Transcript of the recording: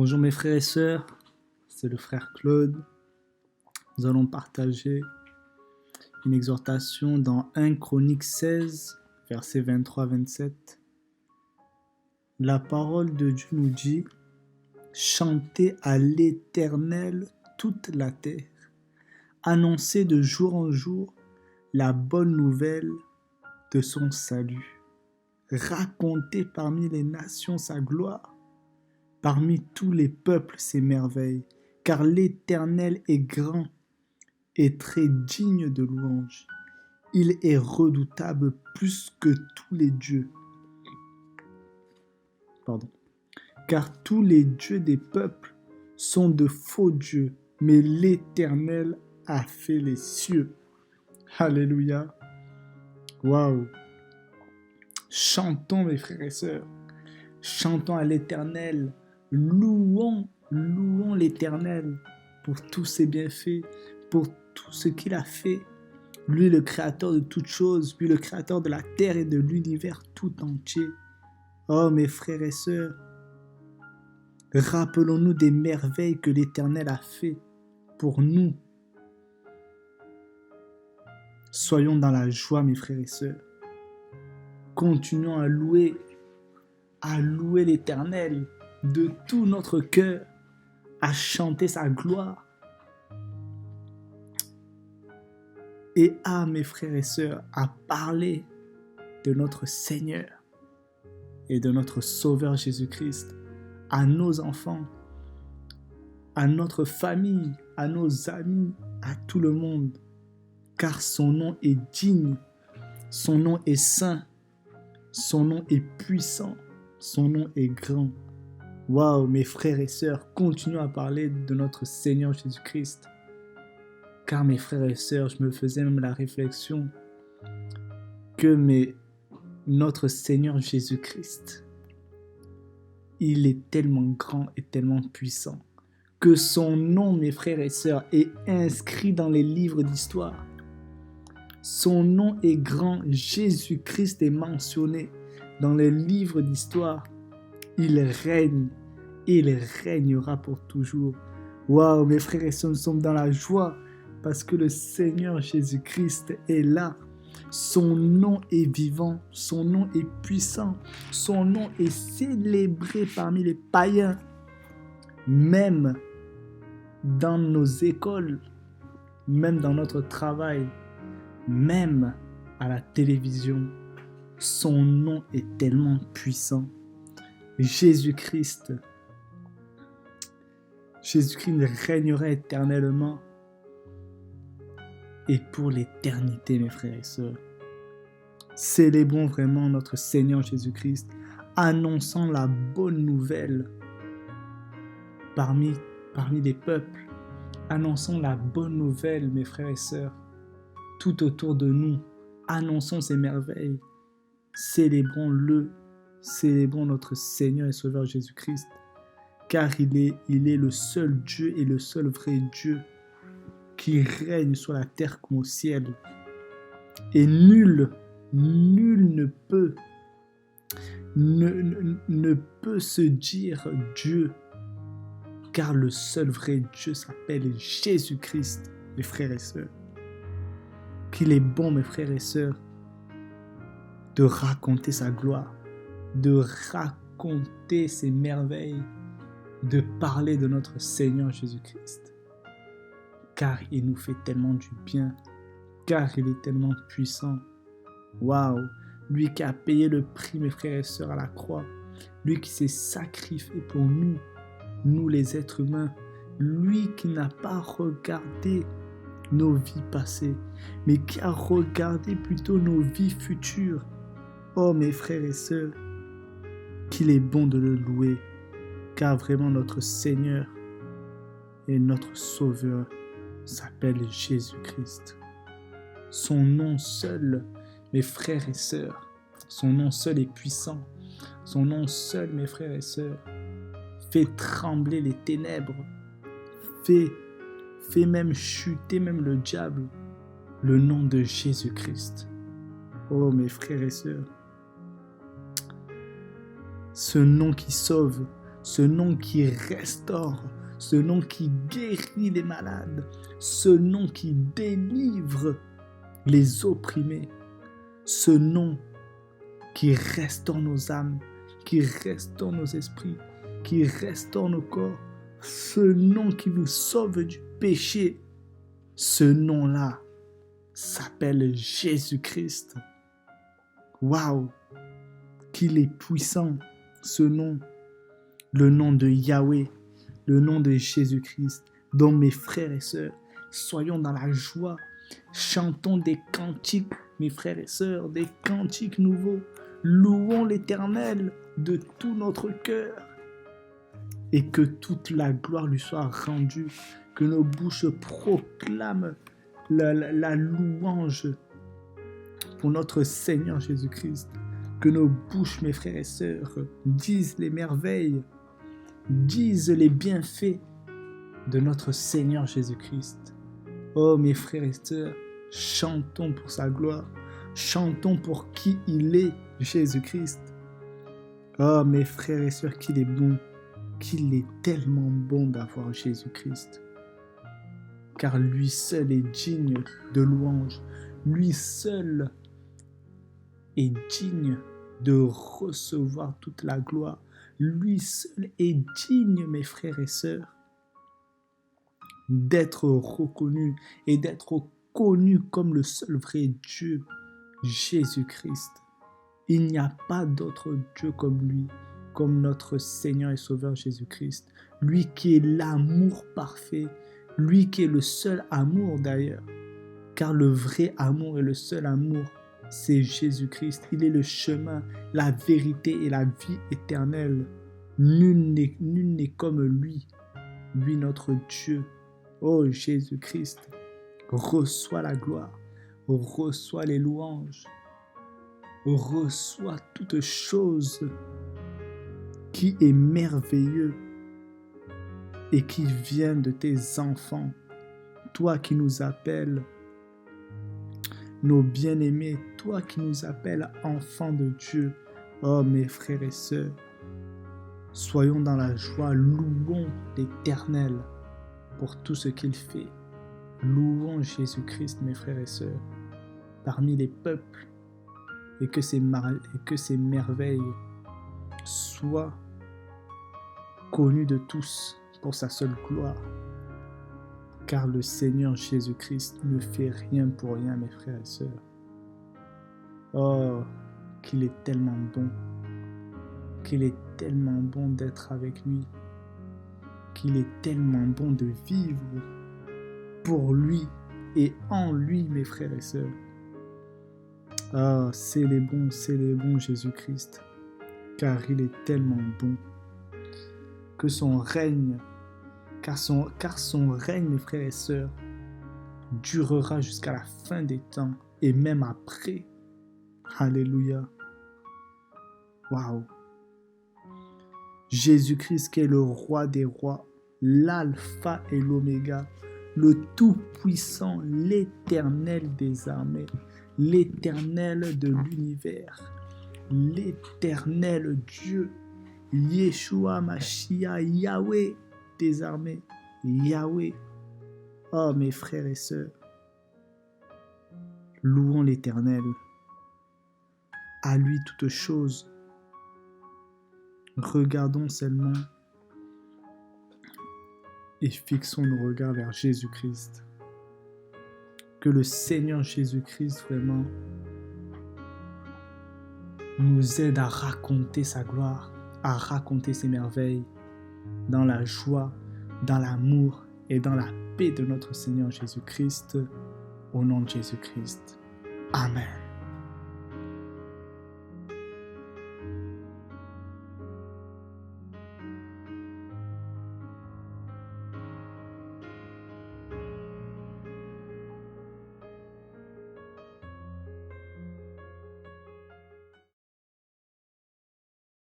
Bonjour mes frères et sœurs, c'est le frère Claude. Nous allons partager une exhortation dans 1 Chroniques 16, versets 23-27. La parole de Dieu nous dit « Chantez à l'Éternel toute la terre, annoncez de jour en jour la bonne nouvelle de son salut. Racontez parmi les nations sa gloire, parmi tous les peuples ses merveilles, car l'Éternel est grand et très digne de louange. Il est redoutable plus que tous les dieux. Car tous les dieux des peuples sont de faux dieux, mais l'Éternel a fait les cieux. » Alléluia. Waouh. Chantons mes frères et sœurs. Chantons à l'Éternel. Louons l'Éternel pour tous ses bienfaits, pour tout ce qu'il a fait. Lui, le créateur de toutes choses, lui, le créateur de la terre et de l'univers tout entier. Oh, mes frères et sœurs, rappelons-nous des merveilles que l'Éternel a fait pour nous. Soyons dans la joie, mes frères et sœurs. Continuons à louer l'Éternel de tout notre cœur, à chanter sa gloire. Et à mes frères et sœurs, à parler de notre Seigneur et de notre Sauveur Jésus-Christ à nos enfants, à notre famille, à nos amis, à tout le monde, car son nom est digne, son nom est saint, son nom est puissant, son nom est grand. Waouh, mes frères et sœurs, continuons à parler de notre Seigneur Jésus-Christ. Car mes frères et sœurs, je me faisais même la réflexion que notre Seigneur Jésus-Christ, il est tellement grand et tellement puissant que son nom, mes frères et sœurs, est inscrit dans les livres d'histoire. Son nom est grand, Jésus-Christ est mentionné dans les livres d'histoire. Il règne et il régnera pour toujours. Waouh, mes frères et sœurs, nous sommes dans la joie parce que le Seigneur Jésus-Christ est là. Son nom est vivant, son nom est puissant, son nom est célébré parmi les païens, même dans nos écoles, même dans notre travail, même à la télévision. Son nom est tellement puissant. Jésus-Christ régnera éternellement et pour l'éternité, mes frères et sœurs. Célébrons vraiment notre Seigneur Jésus-Christ, annonçant la bonne nouvelle parmi les peuples. Annonçons la bonne nouvelle, mes frères et sœurs, tout autour de nous. Annonçons ses merveilles. Célébrons-le. Célébrons notre Seigneur et Sauveur Jésus-Christ, car il est le seul Dieu et le seul vrai Dieu qui règne sur la terre comme au ciel. Et nul ne peut se dire Dieu, car le seul vrai Dieu s'appelle Jésus-Christ, mes frères et sœurs. Qu'il est bon, mes frères et sœurs, de raconter sa gloire, de raconter ses merveilles, de parler de notre Seigneur Jésus-Christ. Car il nous fait tellement du bien, car il est tellement puissant. Waouh! Lui qui a payé le prix, mes frères et sœurs, à la croix. Lui qui s'est sacrifié pour nous les êtres humains. Lui qui n'a pas regardé nos vies passées, mais qui a regardé plutôt nos vies futures. Oh mes frères et sœurs, qu'il est bon de le louer, car vraiment notre Seigneur et notre Sauveur s'appelle Jésus-Christ. Son nom seul, mes frères et sœurs, son nom seul est puissant. Son nom seul, mes frères et sœurs, fait trembler les ténèbres, fait même chuter même le diable. Le nom de Jésus-Christ. Oh mes frères et sœurs, ce nom qui sauve, ce nom qui restaure, ce nom qui guérit les malades, ce nom qui délivre les opprimés, ce nom qui restaure nos âmes, qui restaure nos esprits, qui restaure nos corps, ce nom qui nous sauve du péché. Ce nom-là s'appelle Jésus-Christ. Waouh, qu'il est puissant, ce nom, le nom de Yahweh, le nom de Jésus-Christ. Donc mes frères et sœurs, soyons dans la joie, chantons des cantiques, mes frères et sœurs, des cantiques nouveaux, louons l'Éternel de tout notre cœur et que toute la gloire lui soit rendue, que nos bouches proclament la louange pour notre Seigneur Jésus-Christ, que nos bouches, mes frères et sœurs, disent les merveilles, disent les bienfaits de notre Seigneur Jésus-Christ. Oh mes frères et sœurs, chantons pour sa gloire, chantons pour qui il est, Jésus-Christ. Oh mes frères et sœurs, qu'il est bon, qu'il est tellement bon d'avoir Jésus-Christ. Car lui seul est digne de louange, lui seul est digne de recevoir toute la gloire. Lui seul est digne, mes frères et sœurs, d'être reconnu et d'être connu comme le seul vrai Dieu, Jésus-Christ. Il n'y a pas d'autre Dieu comme lui, comme notre Seigneur et Sauveur Jésus-Christ. Lui qui est l'amour parfait, lui qui est le seul amour d'ailleurs, car le vrai amour et le seul amour, c'est Jésus-Christ. Il est le chemin, la vérité et la vie éternelle. Nul n'est comme lui, lui notre Dieu. Oh Jésus-Christ, reçois la gloire, reçois les louanges, reçois toute chose qui est merveilleux et qui vient de tes enfants. Toi qui nous appelles nos bien-aimés, toi qui nous appelles enfants de Dieu. Oh mes frères et sœurs, soyons dans la joie, louons l'Éternel pour tout ce qu'il fait. Louons Jésus-Christ, mes frères et sœurs, parmi les peuples, et que ces merveilles soient connues de tous pour sa seule gloire. Car le Seigneur Jésus-Christ ne fait rien pour rien, mes frères et sœurs. Oh, qu'il est tellement bon, qu'il est tellement bon d'être avec lui, qu'il est tellement bon de vivre pour lui et en lui, mes frères et sœurs. Ah, c'est les bons Jésus-Christ, car il est tellement bon. Que son règne, car son règne, mes frères et sœurs, durera jusqu'à la fin des temps et même après. Alléluia. Waouh. Jésus-Christ qui est le roi des rois, l'alpha et l'oméga, le tout-puissant, l'éternel des armées, l'éternel de l'univers, l'éternel Dieu, Yeshua Mashiach, Yahweh des armées, Yahweh. Oh mes frères et sœurs, louons l'Éternel, à lui toutes choses. Regardons seulement et fixons nos regards vers Jésus-Christ. Que le Seigneur Jésus-Christ vraiment nous aide à raconter sa gloire, à raconter ses merveilles dans la joie, dans l'amour et dans la paix de notre Seigneur Jésus-Christ, au nom de Jésus-Christ. Amen.